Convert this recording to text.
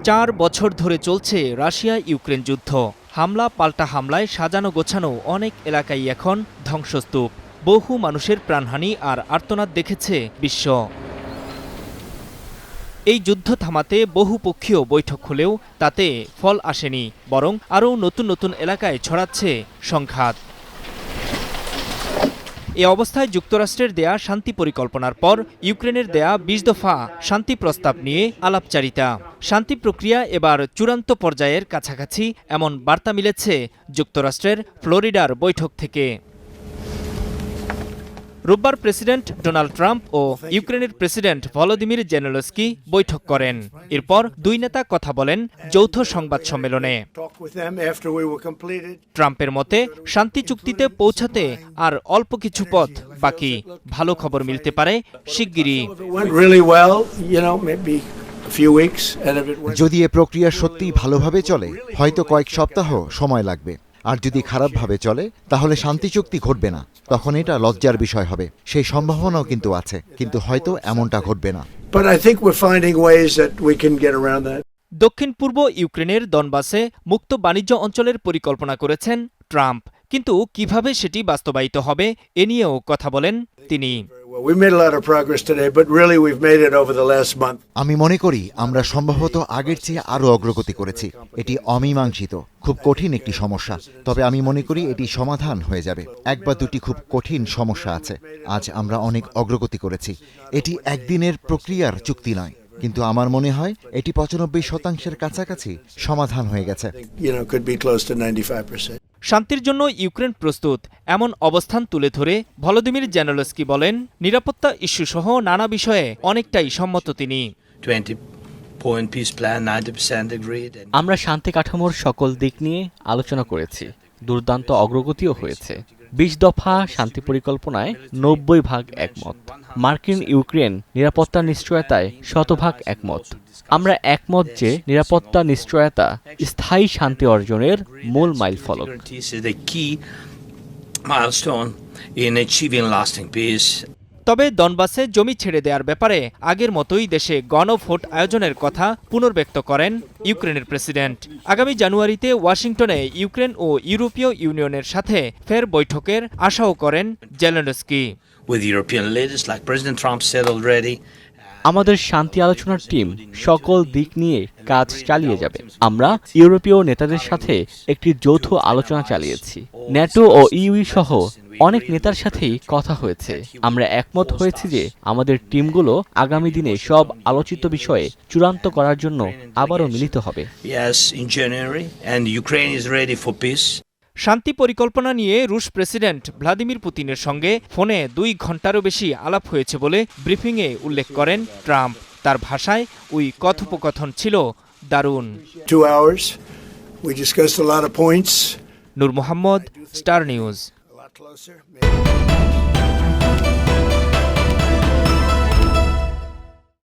4 বছর ধরে চলছে রাশিয়া ইউক্রেন যুদ্ধ। হামলা পাল্টা হামলায় সাজানো গোছানো অনেক এলাকায় এখন ধ্বংসস্তূপ। বহু মানুষের প্রাণহানি আর আর্তনাদ দেখেছে বিশ্ব। এই যুদ্ধ থামাতে বহুপক্ষীয় বৈঠক হলেও তাতে ফল আসেনি, বরং আরও নতুন নতুন এলাকায় ছড়াচ্ছে সংঘাত। এ অবস্থায় যুক্তরাষ্ট্রের দেয়া শান্তি পরিকল্পনার পর ইউক্রেনের দেয়া 20 দফা শান্তি প্রস্তাব নিয়ে আলাপচারিতা। শান্তি প্রক্রিয়া এবার চূড়ান্ত পর্যায়ের কাছাকাছি, এমন বার্তা মিলেছে যুক্তরাষ্ট্রের ফ্লোরিডার বৈঠক থেকে। রোববার প্রেসিডেন্ট ডোনাল্ড ট্রাম্প ও ইউক্রেনের প্রেসিডেন্ট ভলোদিমির জেলেনস্কি বৈঠক করেন। এরপর দুই নেতা কথা বলেন যৌথ সংবাদ সম্মেলনে। ট্রাম্পের মতে শান্তি চুক্তিতে পৌঁছাতে আর অল্প কিছু পথ বাকি। ভালো খবর মিলতে পারে শিগগিরই। যদি এ প্রক্রিয়া সত্যিই ভালোভাবে চলে, হয়তো কয়েক সপ্তাহ সময় লাগবে। আর যদি খারাপভাবে চলে, তাহলে শান্তি চুক্তি ঘটবে না। তখন এটা লজ্জার বিষয় হবে। সেই সম্ভাবনাও কিন্তু আছে, কিন্তু হয়তো এমনটা ঘটবে না। দক্ষিণ পূর্ব ইউক্রেনের দনবাসে মুক্ত বাণিজ্য অঞ্চলের পরিকল্পনা করেছেন ট্রাম্প, কিন্তু কিভাবে সেটি বাস্তবায়িত হবে এ নিয়েও কথা বলেন তিনি। আমি মনে করি আমরা সম্ভবত আগের চেয়ে আরও অগ্রগতি করেছি। এটি অমীমাংসিত, খুব কঠিন একটি সমস্যা, তবে আমি মনে করি এটি সমাধান হয়ে যাবে। এক বা দুটি খুব কঠিন সমস্যা আছে। আজ আমরা অনেক অগ্রগতি করেছি। এটি একদিনের প্রক্রিয়ার চুক্তি নয়, কিন্তু আমার মনে হয় এটি 95% কাছাকাছি সমাধান হয়ে গেছে। শান্তির জন্য ইউক্রেন প্রস্তুত, এমন অবস্থান তুলে ধরে ভলোদিমির জেলেনস্কি বলেন, নিরাপত্তা ইস্যু সহ নানা বিষয়ে অনেকটাই সম্মত তিনি। আমরা শান্তি কাঠামোর সকল দিক নিয়ে আলোচনা করেছি। দুর্দান্ত অগ্রগতিও হয়েছে। 20 দফা শান্তি পরিকল্পনায় 90% একমত। মার্কিন ইউক্রেন নিরাপত্তা নিশ্চয়তায় 100% একমত। আমরা একমত যে নিরাপত্তা নিশ্চয়তা স্থায়ী শান্তি অর্জনের মূল মাইলফলক। তবে দনবাসে জমি ছেড়ে দেওয়ার ব্যাপারে আগের মতোই দেশে গণভোট আয়োজনের কথা পুনর্ব্যক্ত করেন ইউক্রেনের প্রেসিডেন্ট। আগামী জানুয়ারিতে ওয়াশিংটনে ইউক্রেন ও ইউরোপীয় ইউনিয়নের সাথে ফের বৈঠকের আশাও করেন জেলেনস্কি। আমাদের শান্তি আলোচনার টিম সকল দিক নিয়ে কাজ চালিয়ে যাবে। আমরা ইউরোপীয় নেতাদের সাথে একটি যৌথ আলোচনা চালিয়েছি। ন্যাটো ও ইউই সহ অনেক নেতার সাথেই কথা হয়েছে। আমরা একমত হয়েছি যে আমাদের টিমগুলো আগামী দিনে সব আলোচিত বিষয়ে চূড়ান্ত করার জন্য আবারও মিলিত হবে। শান্তি পরিকল্পনা নিয়ে রুশ প্রেসিডেন্ট ভ্লাদিমির পুতিনের সঙ্গে ফোনে 2 ঘণ্টারও বেশি আলাপ হয়েছে বলে ব্রিফিংয়ে উল্লেখ করেন ট্রাম্প। তার ভাষায় ওই কথোপকথন ছিল দারুণ। নূর মোহাম্মদ, স্টার নিউজ।